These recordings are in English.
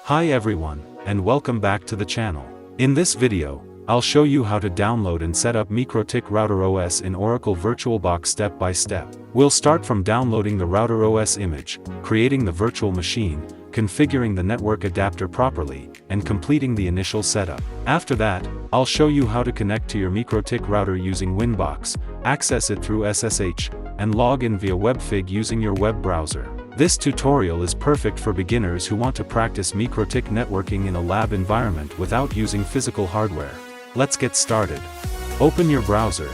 Hi everyone, and welcome back to the channel. In this video, I'll show you how to download and set up MikroTik Router OS in Oracle VirtualBox step by step. We'll start from downloading the Router OS image, creating the virtual machine, configuring the network adapter properly, and completing the initial setup. After that, I'll show you how to connect to your MikroTik router using Winbox, access it through SSH, and log in via Webfig using your web browser. This tutorial is perfect for beginners who want to practice MikroTik networking in a lab environment without using physical hardware. Let's get started. Open your browser.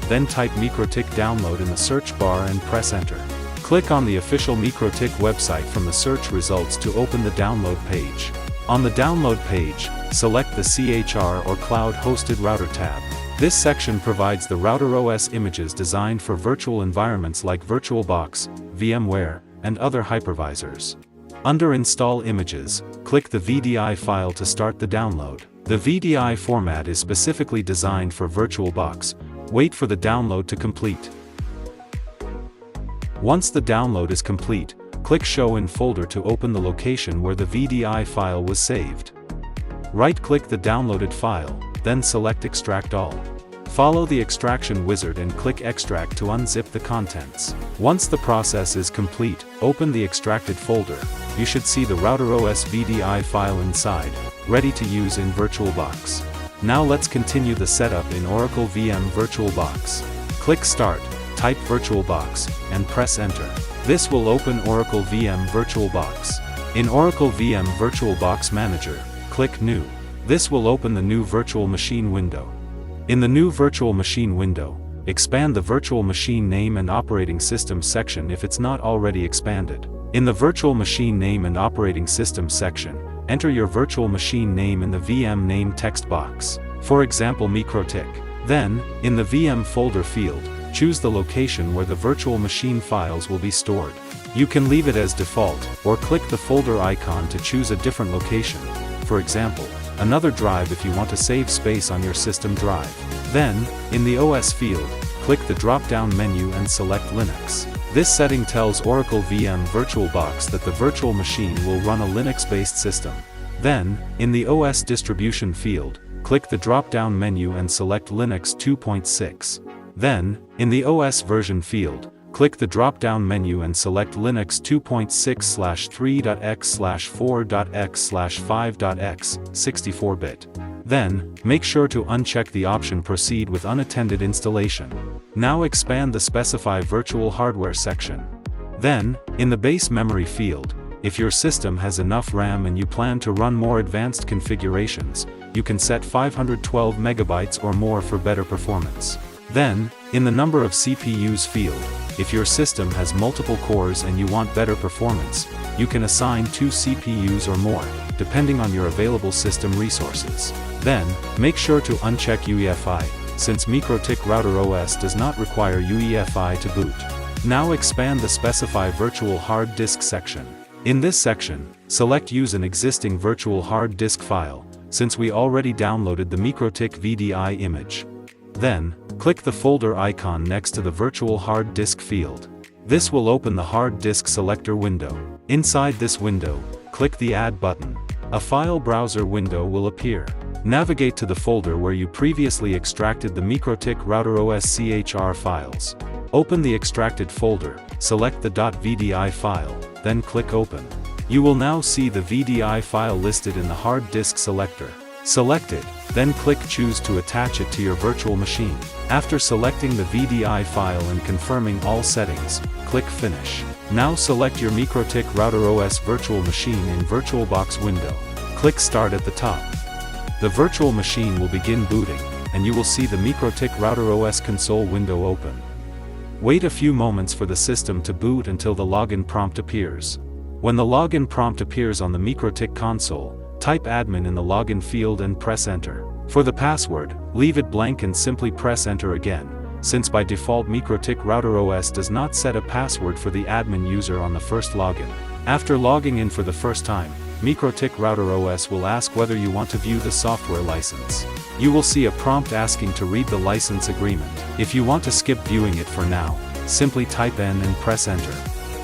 Then type MikroTik download in the search bar and press enter. Click on the official MikroTik website from the search results to open the download page. On the download page, select the CHR or Cloud Hosted Router tab. This section provides the Router OS images designed for virtual environments like VirtualBox, VMware, and other hypervisors. Under Install Images, click the VDI file to start the download. The VDI format is specifically designed for VirtualBox. Wait for the download to complete. Once the download is complete, click Show in Folder to open the location where the VDI file was saved. Right-click the downloaded file, then select Extract All. Follow the extraction wizard and click Extract to unzip the contents. Once the process is complete, open the extracted folder. You should see the Router OS VDI file inside, ready to use in VirtualBox. Now let's continue the setup in Oracle VM VirtualBox. Click Start, type VirtualBox, and press Enter. This will open Oracle VM VirtualBox. In Oracle VM VirtualBox Manager, click New. This will open the new virtual machine window. In the new virtual machine window, expand the virtual machine name and operating system section if it's not already expanded. In the virtual machine name and operating system section, enter your virtual machine name in the VM name text box. For example, MikroTik. Then, in the VM folder field, choose the location where the virtual machine files will be stored. You can leave it as default, or click the folder icon to choose a different location. For example, another drive if you want to save space on your system drive. Then, in the OS field, click the drop-down menu and select Linux. This setting tells Oracle VM VirtualBox that the virtual machine will run a Linux-based system. Then, in the OS distribution field, click the drop-down menu and select Linux 2.6. Then, in the OS version field, click the drop-down menu and select Linux 2.6/3.x/4.x/5.x, 64-bit. Then, make sure to uncheck the option Proceed with unattended installation. Now expand the Specify Virtual Hardware section. Then, in the base memory field, if your system has enough RAM and you plan to run more advanced configurations, you can set 512 MB or more for better performance. Then, in the number of CPUs field, if your system has multiple cores and you want better performance, you can assign 2 CPUs or more, depending on your available system resources. Then, make sure to uncheck UEFI, since MikroTik Router OS does not require UEFI to boot. Now expand the Specify Virtual Hard Disk section. In this section, select Use an existing virtual hard disk file, since we already downloaded the MikroTik VDI image. Then, click the folder icon next to the virtual hard disk field. This will open the hard disk selector window. Inside this window, click the Add button. A file browser window will appear. Navigate to the folder where you previously extracted the MikroTik Router OS CHR files. Open the extracted folder, select the .vdi file, then click Open. You will now see the VDI file listed in the hard disk selector. Select it, then click Choose to attach it to your virtual machine. After selecting the VDI file and confirming all settings, click Finish. Now select your MikroTik Router OS virtual machine in VirtualBox window. Click Start at the top. The virtual machine will begin booting, and you will see the MikroTik Router OS console window open. Wait a few moments for the system to boot until the login prompt appears. When the login prompt appears on the MikroTik console, type admin in the login field and press enter. For the password, leave it blank and simply press enter again, since by default MikroTik Router OS does not set a password for the admin user on the first login. After logging in for the first time, MikroTik Router OS will ask whether you want to view the software license. You will see a prompt asking to read the license agreement. If you want to skip viewing it for now, simply type N and press enter.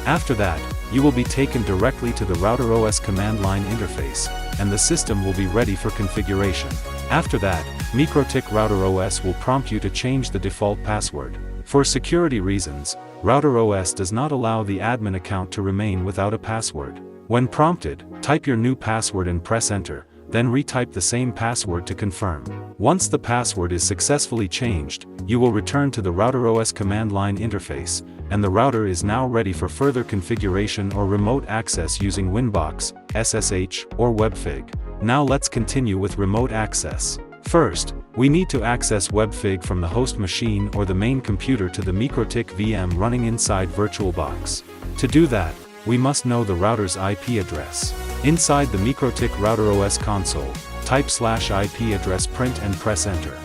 After that, you will be taken directly to the Router OS command line interface, and the system will be ready for configuration. After that, MikroTik Router OS will prompt you to change the default password. For security reasons, Router OS does not allow the admin account to remain without a password. When prompted, type your new password and press enter, then retype the same password to confirm. Once the password is successfully changed, you will return to the Router OS command line interface, and the router is now ready for further configuration or remote access using Winbox, SSH, or Webfig. Now let's continue with remote access. First, we need to access Webfig from the host machine or the main computer to the MikroTik VM running inside VirtualBox. To do that, we must know the router's IP address. Inside the MikroTik Router OS console, type /IP address print and press enter.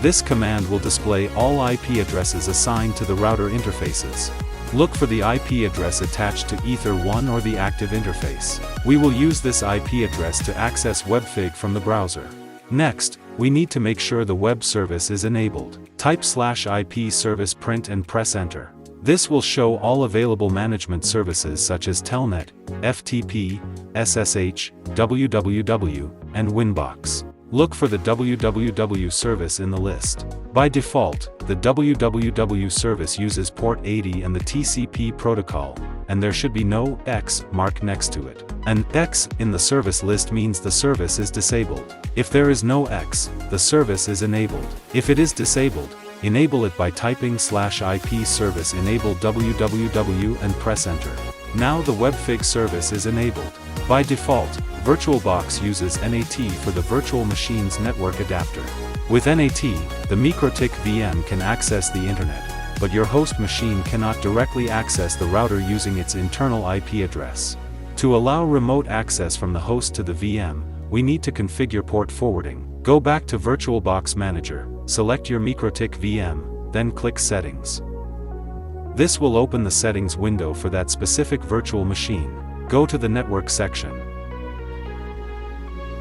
This command will display all IP addresses assigned to the router interfaces. Look for the IP address attached to either one or the active interface. We will use this IP address to access Webfig from the browser. Next, we need to make sure the web service is enabled. Type /IP service print and press enter. This will show all available management services such as Telnet, FTP, SSH, www, and Winbox. Look for the www service in the list. By default, the www service uses port 80 and the TCP protocol, and there should be no X mark next to it. An X in the service list means the service is disabled. If there is no X, the service is enabled. If it is disabled, enable it by typing /IP service enable www and press enter. Now the Webfig service is enabled. By default, VirtualBox uses NAT for the virtual machine's network adapter. With NAT, the MikroTik VM can access the internet, but your host machine cannot directly access the router using its internal IP address. To allow remote access from the host to the VM, we need to configure port forwarding. Go back to VirtualBox Manager, select your MikroTik VM, then click Settings. This will open the settings window for that specific virtual machine. Go to the Network section.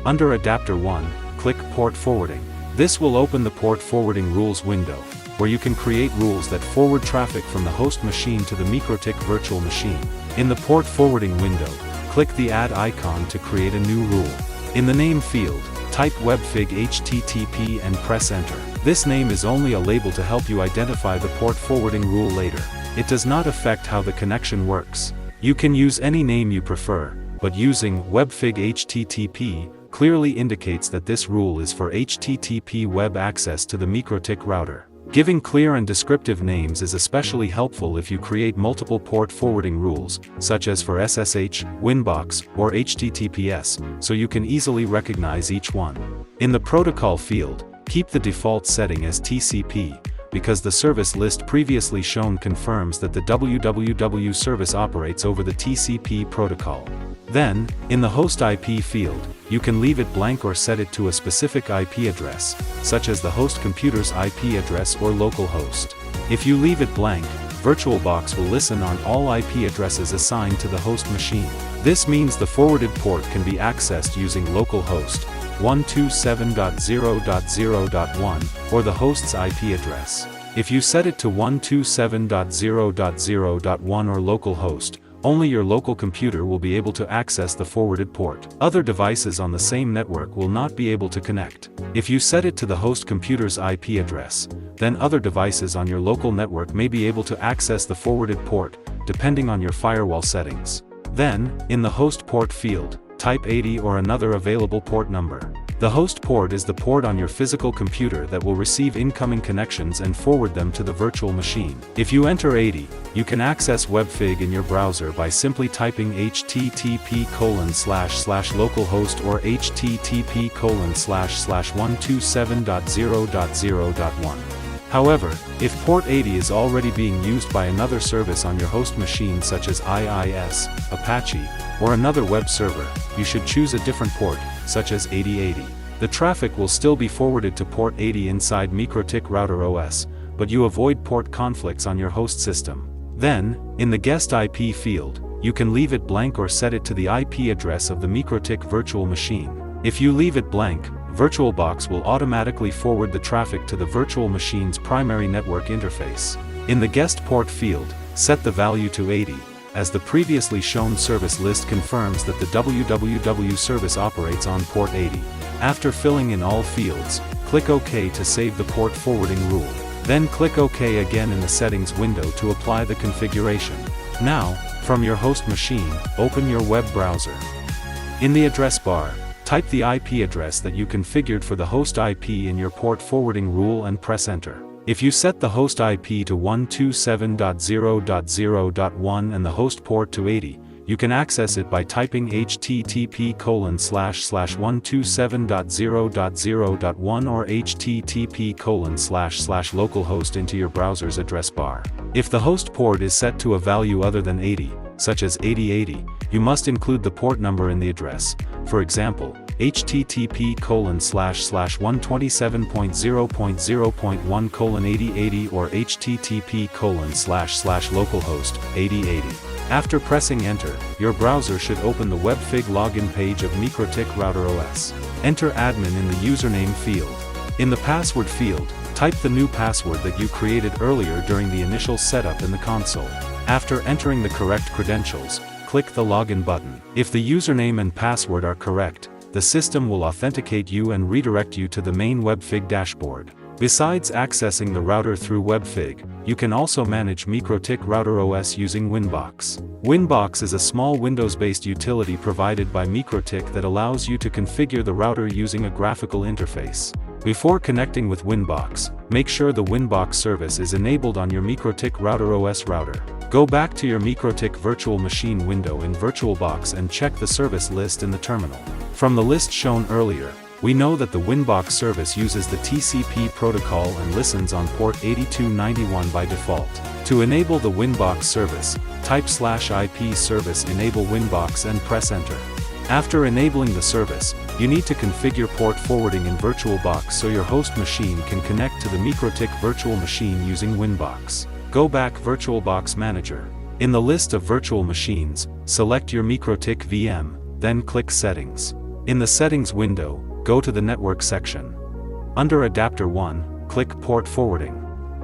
Under Adapter 1, click Port Forwarding. This will open the Port Forwarding Rules window, where you can create rules that forward traffic from the host machine to the MikroTik virtual machine. In the Port Forwarding window, click the Add icon to create a new rule. In the Name field, type Webfig HTTP and press Enter. This name is only a label to help you identify the port forwarding rule later. It does not affect how the connection works. You can use any name you prefer, but using Webfig HTTP clearly indicates that this rule is for HTTP web access to the MikroTik router. Giving clear and descriptive names is especially helpful if you create multiple port forwarding rules, such as for SSH, Winbox, or HTTPS, so you can easily recognize each one. In the protocol field, keep the default setting as TCP, because the service list previously shown confirms that the www service operates over the TCP protocol. Then, in the host IP field, you can leave it blank or set it to a specific IP address, such as the host computer's IP address or localhost. If you leave it blank, VirtualBox will listen on all IP addresses assigned to the host machine. This means the forwarded port can be accessed using localhost 127.0.0.1 or the host's IP address. If you set it to 127.0.0.1 or localhost, only your local computer will be able to access the forwarded port. Other devices on the same network will not be able to connect. If you set it to the host computer's IP address, then other devices on your local network may be able to access the forwarded port, depending on your firewall settings. Then, in the host port field, type 80 or another available port number. The host port is the port on your physical computer that will receive incoming connections and forward them to the virtual machine. If you enter 80, you can access Webfig in your browser by simply typing http://localhost or http://127.0.0.1. However, if port 80 is already being used by another service on your host machine such as IIS, Apache, or another web server, you should choose a different port, such as 8080. The traffic will still be forwarded to port 80 inside MikroTik Router OS, but you avoid port conflicts on your host system. Then, in the guest IP field, you can leave it blank or set it to the IP address of the MikroTik virtual machine. If you leave it blank, VirtualBox will automatically forward the traffic to the virtual machine's primary network interface. In the guest port field, set the value to 80. as the previously shown service list confirms that the www service operates on port 80. After filling in all fields, click OK to save the port forwarding rule. Then click OK again in the settings window to apply the configuration. Now, from your host machine, open your web browser. In the address bar, type the IP address that you configured for the host IP in your port forwarding rule and press enter. If you set the host IP to 127.0.0.1 and the host port to 80, you can access it by typing http://127.0.0.1 or http://localhost into your browser's address bar. If the host port is set to a value other than 80, such as 8080, you must include the port number in the address. For example, http://127.0.0.1:8080 or http://localhost 8080. After pressing enter, your browser should open the Webfig login page of MikroTik Router OS. Enter admin in the username field. In the password field, type the new password that you created earlier during the initial setup in the console. After entering the correct credentials, click the login button. If the username and password are correct, the system will authenticate you and redirect you to the main Webfig dashboard. Besides accessing the router through Webfig, you can also manage MikroTik Router OS using Winbox. Winbox is a small Windows-based utility provided by MikroTik that allows you to configure the router using a graphical interface. Before connecting with Winbox, make sure the Winbox service is enabled on your MikroTik Router OS router. Go back to your MikroTik virtual machine window in VirtualBox and check the service list in the terminal. From the list shown earlier, we know that the Winbox service uses the TCP protocol and listens on port 8291 by default. To enable the Winbox service, type /IP service enable Winbox and press enter. After enabling the service, you need to configure port forwarding in VirtualBox so your host machine can connect to the MikroTik virtual machine using Winbox. Go back VirtualBox Manager. In the list of virtual machines, select your MikroTik VM, then click Settings. In the Settings window, go to the Network section. Under Adapter 1, click Port Forwarding.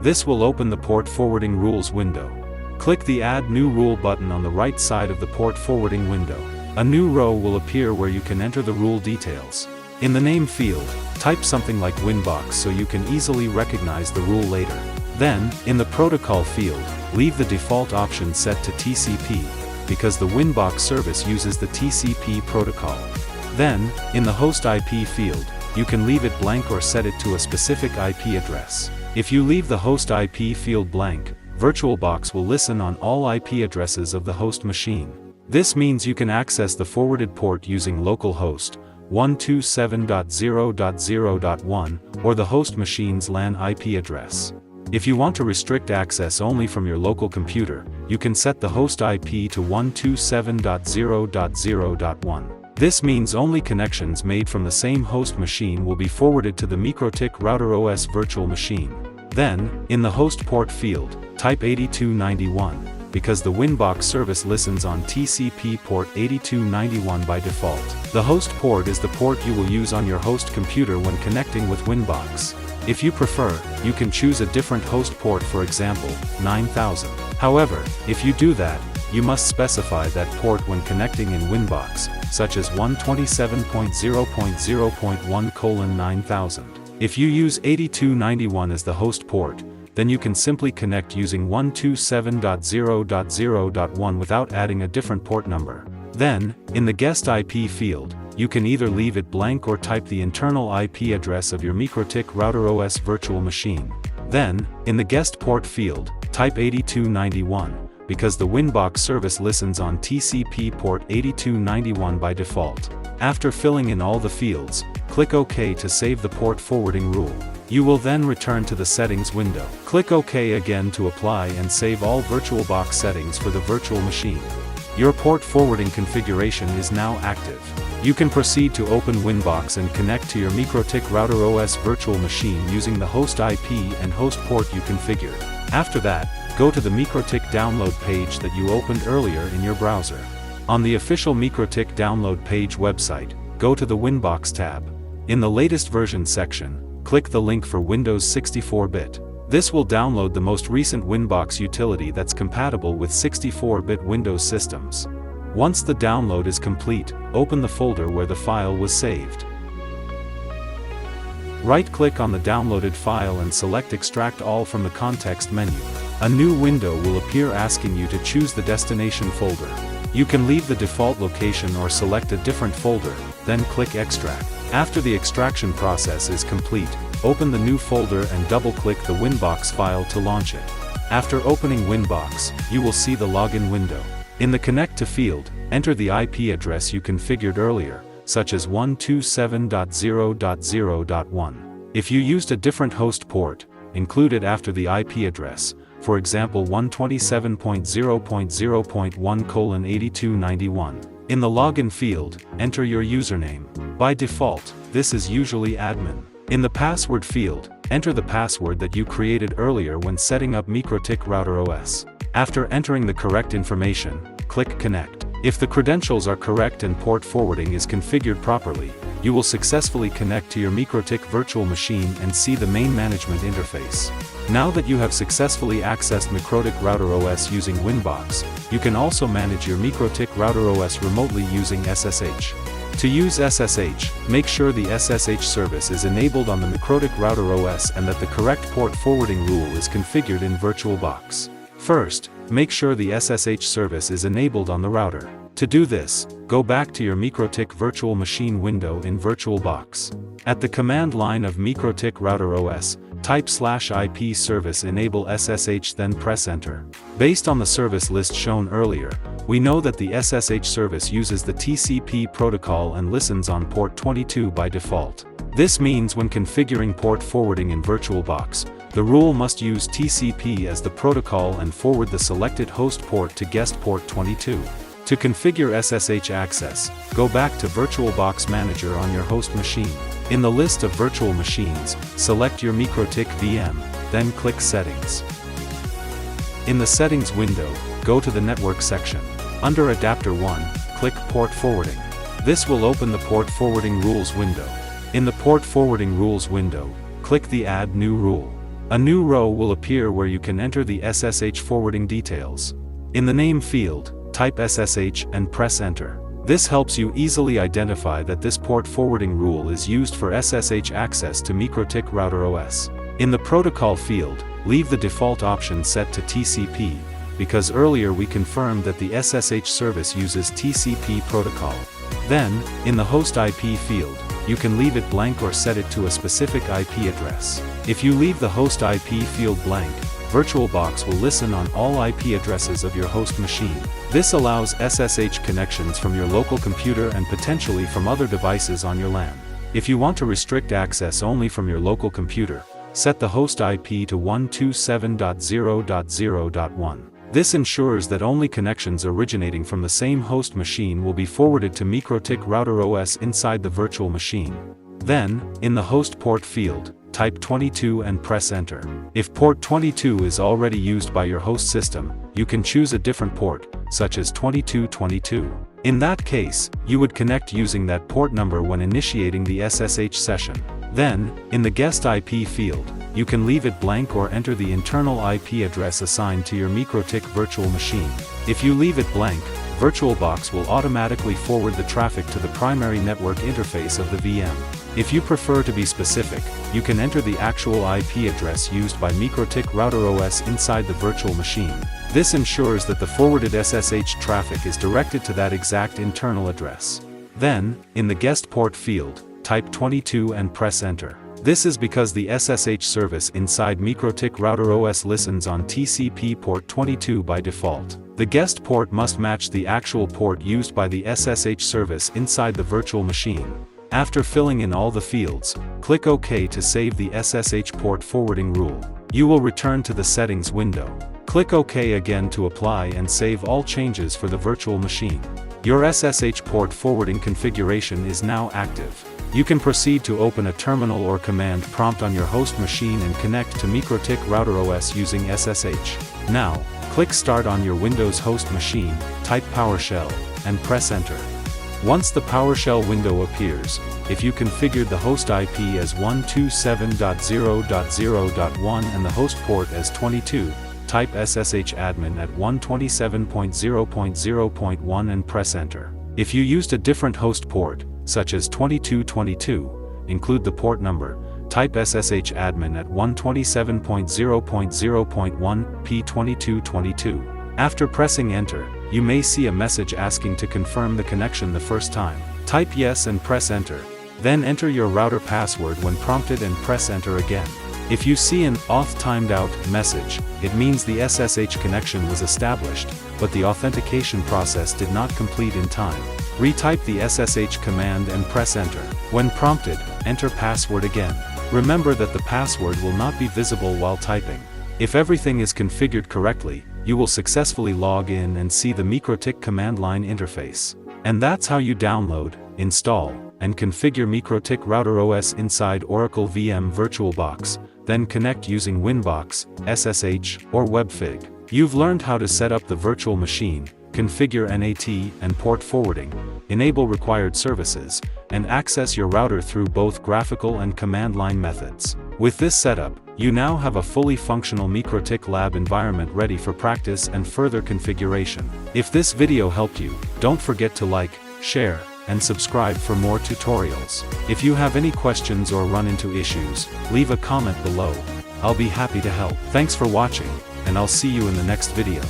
This will open the Port Forwarding Rules window. Click the Add New Rule button on the right side of the Port Forwarding window. A new row will appear where you can enter the rule details. In the name field, type something like Winbox so you can easily recognize the rule later. Then, in the protocol field, leave the default option set to TCP, because the Winbox service uses the TCP protocol. Then, in the host IP field, you can leave it blank or set it to a specific IP address. If you leave the host IP field blank, VirtualBox will listen on all IP addresses of the host machine. This means you can access the forwarded port using localhost 127.0.0.1 or the host machine's LAN IP address. If you want to restrict access only from your local computer, you can set the host IP to 127.0.0.1. This means only connections made from the same host machine will be forwarded to the MikroTik Router OS virtual machine. Then, in the host port field, type 8291, because the Winbox service listens on TCP port 8291 by default. The host port is the port you will use on your host computer when connecting with Winbox. If you prefer, you can choose a different host port, for example, 9000. However, if you do that, you must specify that port when connecting in Winbox, such as 127.0.0.1:9000. If you use 8291 as the host port, then you can simply connect using 127.0.0.1 without adding a different port number. Then, in the guest IP field, you can either leave it blank or type the internal IP address of your MikroTik Router OS virtual machine. Then, in the guest port field, type 8291, because the Winbox service listens on TCP port 8291 by default. After filling in all the fields, click OK to save the port forwarding rule. You will then return to the settings window. Click OK again to apply and save all VirtualBox settings for the virtual machine. Your port forwarding configuration is now active. You can proceed to open Winbox and connect to your MikroTik Router OS virtual machine using the host IP and host port you configured. After that, go to the MikroTik download page that you opened earlier in your browser. On the official MikroTik download page website, go to the Winbox tab. In the latest version section, click the link for Windows 64-bit. This will download the most recent Winbox utility that's compatible with 64-bit Windows systems. Once the download is complete, open the folder where the file was saved. Right-click on the downloaded file and select Extract All from the context menu. A new window will appear asking you to choose the destination folder. You can leave the default location or select a different folder, then click Extract. After the extraction process is complete, open the new folder and double-click the Winbox file to launch it. After opening Winbox, you will see the login window. In the Connect to field, enter the IP address you configured earlier, such as 127.0.0.1. If you used a different host port, include it after the IP address, for example 127.0.0.1:8291. In the login field, enter your username. By default, this is usually admin. In the password field, enter the password that you created earlier when setting up MikroTik Router OS. After entering the correct information, click Connect. If the credentials are correct and port forwarding is configured properly, you will successfully connect to your MikroTik virtual machine and see the main management interface. Now that you have successfully accessed MikroTik Router OS using Winbox, you can also manage your MikroTik Router OS remotely using SSH. To use SSH, make sure the SSH service is enabled on the MikroTik Router OS and that the correct port forwarding rule is configured in VirtualBox. First, make sure the SSH service is enabled on the router. To do this, go back to your MikroTik virtual machine window in VirtualBox. At the command line of MikroTik Router OS, type /IP service enable SSH then press enter. Based on the service list shown earlier, we know that the SSH service uses the TCP protocol and listens on port 22 by default. This means when configuring port forwarding in VirtualBox, the rule must use TCP as the protocol and forward the selected host port to guest port 22. To configure SSH access, go back to VirtualBox Manager on your host machine. In the list of virtual machines, select your MikroTik VM, then click Settings. In the Settings window, go to the Network section. Under Adapter 1, click Port Forwarding. This will open the Port Forwarding Rules window. In the Port Forwarding Rules window, click the Add New Rule. A new row will appear where you can enter the SSH forwarding details. In the Name field, type SSH and press Enter. This helps you easily identify that this port forwarding rule is used for SSH access to MikroTik Router OS. In the Protocol field, leave the default option set to TCP, because earlier we confirmed that the SSH service uses TCP protocol. Then, in the Host IP field, you can leave it blank or set it to a specific IP address. If you leave the Host IP field blank, VirtualBox will listen on all IP addresses of your host machine. This allows SSH connections from your local computer and potentially from other devices on your LAN. If you want to restrict access only from your local computer, set the host IP to 127.0.0.1. This ensures that only connections originating from the same host machine will be forwarded to MikroTik Router OS inside the virtual machine. Then, in the host port field, type 22 and press Enter. If port 22 is already used by your host system, you can choose a different port, such as 2222. In that case, you would connect using that port number when initiating the SSH session. Then, in the guest IP field, you can leave it blank or enter the internal IP address assigned to your MikroTik virtual machine. If you leave it blank, VirtualBox will automatically forward the traffic to the primary network interface of the VM. If you prefer to be specific, you can enter the actual IP address used by MikroTik Router OS inside the virtual machine. This ensures that the forwarded SSH traffic is directed to that exact internal address. Then, in the guest port field, type 22 and press Enter. This is because the SSH service inside MikroTik Router OS listens on TCP port 22 by default. The guest port must match the actual port used by the SSH service inside the virtual machine. After filling in all the fields, click OK to save the SSH port forwarding rule. You will return to the Settings window. Click OK again to apply and save all changes for the virtual machine. Your SSH port forwarding configuration is now active. You can proceed to open a terminal or command prompt on your host machine and connect to MikroTik Router OS using SSH. Now, click Start on your Windows host machine, type PowerShell, and press Enter. Once the PowerShell window appears, if you configured the host IP as 127.0.0.1 and the host port as 22, type SSH admin at 127.0.0.1 and press enter. If you used a different host port, such as 2222, include the port number, type SSH admin at 127.0.0.1 P2222. After pressing enter, you may see a message asking to confirm the connection the first time. Type yes and press enter. Then enter your router password when prompted and press enter again. If you see an auth timed out message, it means the SSH connection was established, but the authentication process did not complete in time. Retype the SSH command and press enter. When prompted, enter password again. Remember that the password will not be visible while typing. If everything is configured correctly, you will successfully log in and see the MikroTik command line interface. And that's how you download, install, and configure MikroTik Router OS inside Oracle VM VirtualBox, then connect using Winbox, SSH, or Webfig. You've learned how to set up the virtual machine, configure NAT and port forwarding, enable required services, and access your router through both graphical and command line methods. With this setup, you now have a fully functional MikroTik lab environment ready for practice and further configuration. If this video helped you, don't forget to like, share, and subscribe for more tutorials. If you have any questions or run into issues, leave a comment below. I'll be happy to help. Thanks for watching, and I'll see you in the next video.